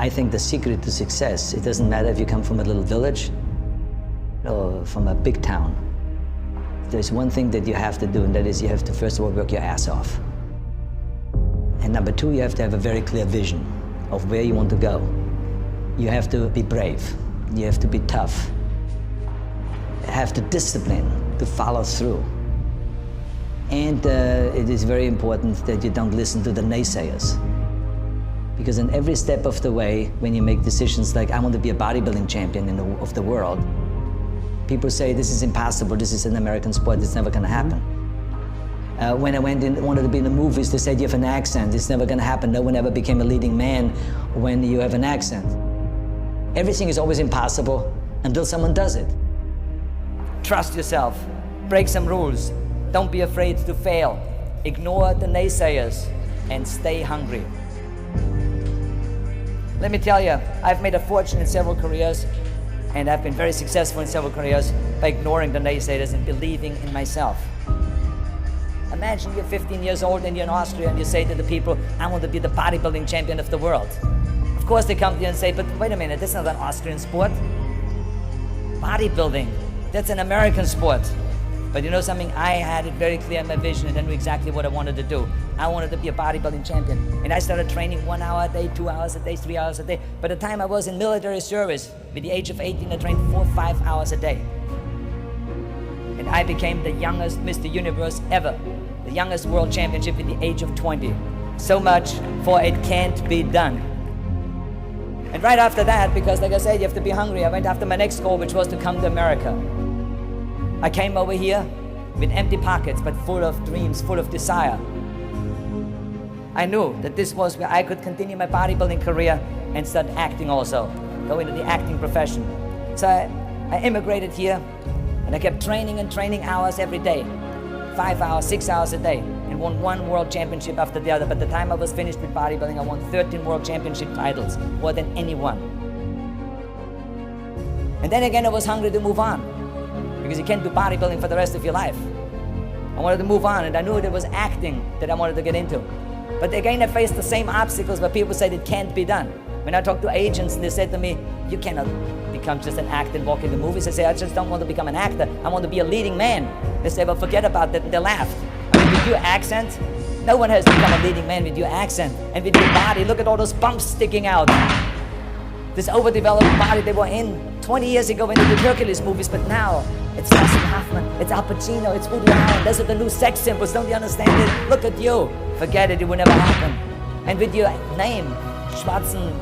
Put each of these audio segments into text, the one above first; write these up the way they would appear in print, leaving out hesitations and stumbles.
I think the secret to success, it doesn't matter if you come from a little village or from a big town. There's one thing that you have to do, and that is you have to first of all work your ass off. And number two, you have to have a very clear vision of where you want to go. You have to be brave. You have to be tough. You have to discipline to follow through. And it is very important that you don't listen to the naysayers. Because in every step of the way, when you make decisions like, I want to be a bodybuilding champion of the world, people say, this is impossible, this is an American sport, it's never going to happen. When I wanted to be in the movies, they said, you have an accent, it's never going to happen. No one ever became a leading man when you have an accent. Everything is always impossible until someone does it. Trust yourself, break some rules, don't be afraid to fail, ignore the naysayers, and stay hungry. Let me tell you, I've made a fortune in several careers, and I've been very successful in several careers by ignoring the naysayers and believing in myself. Imagine you're 15 years old and you're in Austria and you say to the people, I want to be the bodybuilding champion of the world. Of course they come to you and say, but wait a minute, that's not an Austrian sport. Bodybuilding, that's an American sport. But you know something, I had it very clear in my vision and I knew exactly what I wanted to do. I wanted to be a bodybuilding champion. And I started training 1 hour a day, 2 hours a day, 3 hours a day. By the time I was in military service, with the age of 18, I trained 4 or 5 hours a day. And I became the youngest Mr. Universe ever. The youngest world championship at the age of 20. So much for it can't be done. And right after that, because like I said, you have to be hungry, I went after my next goal, which was to come to America. I came over here with empty pockets, but full of dreams, full of desire. I knew that this was where I could continue my bodybuilding career and start acting also, go into the acting profession. So I immigrated here, and I kept training and training hours every day, 5 hours, 6 hours a day, and won 1 world championship after the other. By the time I was finished with bodybuilding, I won 13 world championship titles, more than anyone. And then again, I was hungry to move on, because you can't do bodybuilding for the rest of your life. I wanted to move on, and I knew there was acting that I wanted to get into. But again, I faced the same obstacles where people said it can't be done. When I talked to agents, and they said to me, you cannot become just an actor and walk in the movies. I say, I just don't want to become an actor. I want to be a leading man. They say, well, forget about that, and they laughed. I mean, with your accent, no one has become a leading man with your accent. And with your body, look at all those bumps sticking out. This overdeveloped body they were in 20 years ago when they did Hercules movies, but now it's Dustin Hoffman, it's Al Pacino, it's Woody Allen. Those are the new sex symbols. Don't you understand it? Look at you. Forget it, it will never happen. And with your name,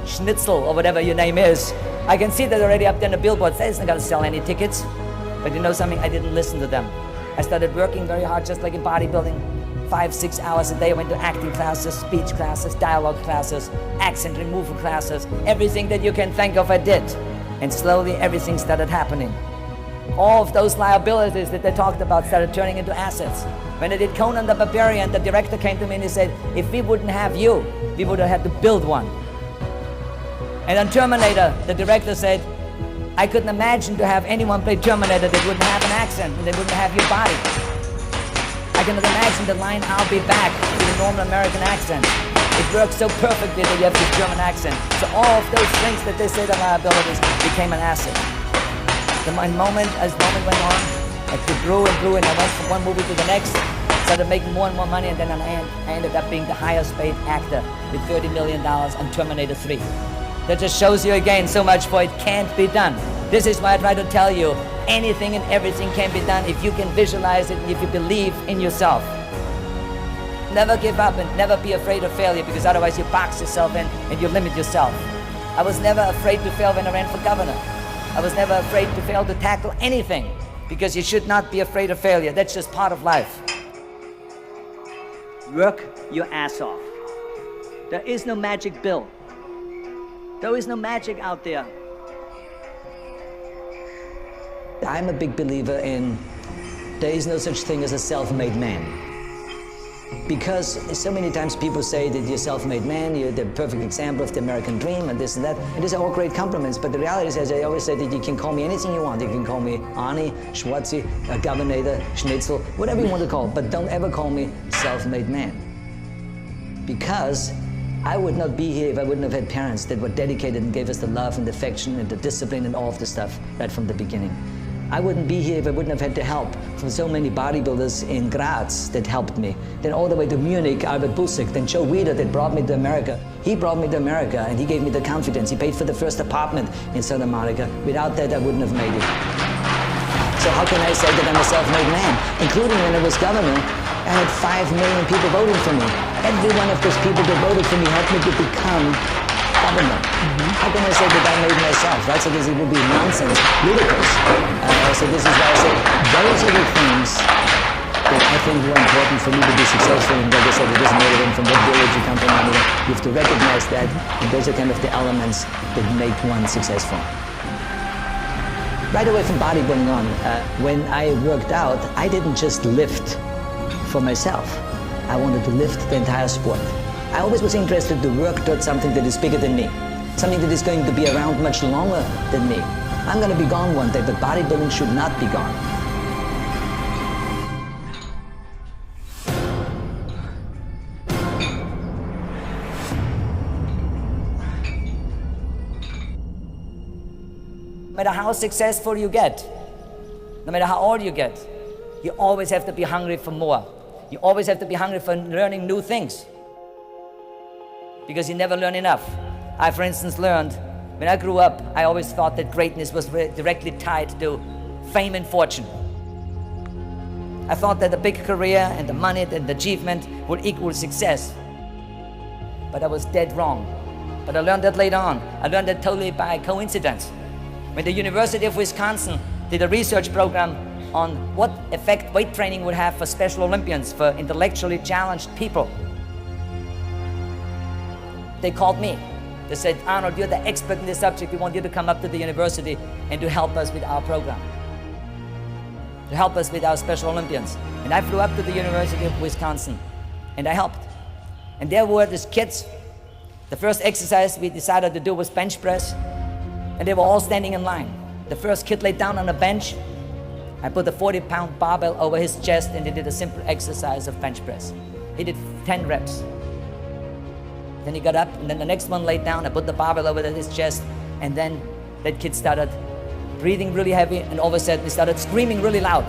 Schnitzel, or whatever your name is, I can see that already up there on the billboard. It's not going to sell any tickets. But you know something? I didn't listen to them. I started working very hard, just like in bodybuilding. 5, 6 hours a day. I went to acting classes, speech classes, dialogue classes, accent removal classes. Everything that you can think of, I did. And slowly everything started happening. All of those liabilities that they talked about started turning into assets. When I did Conan the Barbarian, the director came to me and he said, if we wouldn't have you, we would have had to build one. And on Terminator, the director said, I couldn't imagine to have anyone play Terminator that wouldn't have an accent and they wouldn't have your body. I cannot imagine the line, I'll be back, with a normal American accent. It works so perfectly that you have this German accent. So all of those things that they said are liabilities became an asset. As the moment went on, it grew and grew, and I went from one movie to the next, started making more and more money, and then I ended up being the highest paid actor with $30 million on Terminator 3. That just shows you again so much for it can't be done. This is why I try to tell you, anything and everything can be done if you can visualize it and if you believe in yourself. Never give up and never be afraid of failure, because otherwise you box yourself in and you limit yourself. I was never afraid to fail when I ran for governor. I was never afraid to fail to tackle anything, because you should not be afraid of failure. That's just part of life. Work your ass off. There is no magic pill. There is no magic out there. I'm a big believer in there is no such thing as a self-made man. Because so many times people say that you're a self-made man, you're the perfect example of the American dream and this and that. And these are all great compliments, but the reality is, as I always say, that you can call me anything you want. You can call me Arnie, Schwarzi, Governator, Schnitzel, whatever you want to call, but don't ever call me self-made man. Because I would not be here if I wouldn't have had parents that were dedicated and gave us the love and affection and the discipline and all of the stuff right from the beginning. I wouldn't be here if I wouldn't have had the help from so many bodybuilders in Graz that helped me. Then all the way to Munich, Albert Busick, then Joe Weider that brought me to America. He brought me to America and he gave me the confidence. He paid for the first apartment in South America. Without that, I wouldn't have made it. So how can I say that I'm a self-made man? Including when I was governor, I had 5 million people voting for me. Every one of those people that voted for me helped me to become governor. How can I say that I made myself, right? So this would be nonsense, ludicrous. So this is why I say those are the things that I think were important for me to be successful. And like I said, it doesn't matter from what village you come from. You have to recognize that, and those are kind of the elements that make one successful. Right away from bodybuilding on, when I worked out, I didn't just lift for myself. I wanted to lift the entire sport. I always was interested to work towards something that is bigger than me, something that is going to be around much longer than me. I'm going to be gone one day, but bodybuilding should not be gone. No matter how successful you get, no matter how old you get, you always have to be hungry for more. You always have to be hungry for learning new things, because you never learn enough. I, for instance, learned, when I grew up, I always thought that greatness was directly tied to fame and fortune. I thought that the big career and the money and the achievement would equal success. But I was dead wrong. But I learned that later on. I learned that totally by coincidence. When the University of Wisconsin did a research program on what effect weight training would have for Special Olympians, for intellectually challenged people, they called me. They said, Arnold, you're the expert in this subject. We want you to come up to the university and to help us with our program, to help us with our Special Olympians. And I flew up to the University of Wisconsin and I helped. And there were these kids. The first exercise we decided to do was bench press, and they were all standing in line. The first kid laid down on a bench. I put a 40-pound barbell over his chest and he did a simple exercise of bench press. He did 10 reps. Then he got up, and then the next one laid down. I put the barbell over his chest, and then that kid started breathing really heavy, and all of a sudden he started screaming really loud.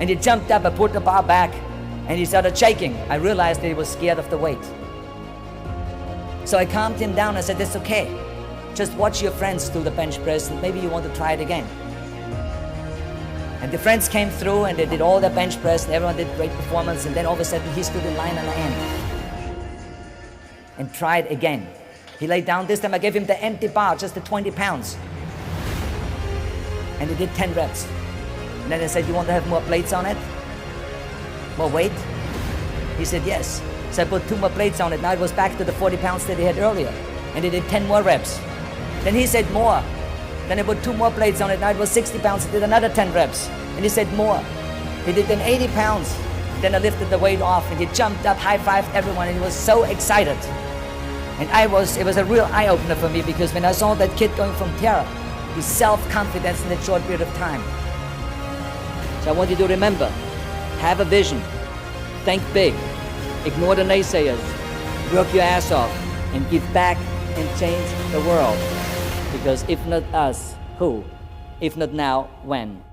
And he jumped up, I put the bar back, and he started shaking. I realized that he was scared of the weight. So I calmed him down. I said, it's okay. Just watch your friends do the bench press, and maybe you want to try it again. And the friends came through, and they did all the bench press, and everyone did great performance, and then all of a sudden he stood in line on the end and tried again. He laid down. This time I gave him the empty bar, just the 20 pounds. And he did 10 reps. And then I said, you want to have more plates on it? More weight? He said, yes. So I put 2 more plates on it. Now it was back to the 40 pounds that he had earlier. And he did 10 more reps. Then he said more. Then I put 2 more plates on it. Now it was 60 pounds. He did another 10 reps. And he said more. He did then 80 pounds. Then I lifted the weight off and he jumped up, high-fived everyone, and he was so excited. And it was a real eye-opener for me, because when I saw that kid going from terror to self-confidence in that short period of time. So I want you to remember, have a vision, think big, ignore the naysayers, work your ass off, and give back and change the world. Because if not us, who? If not now, when?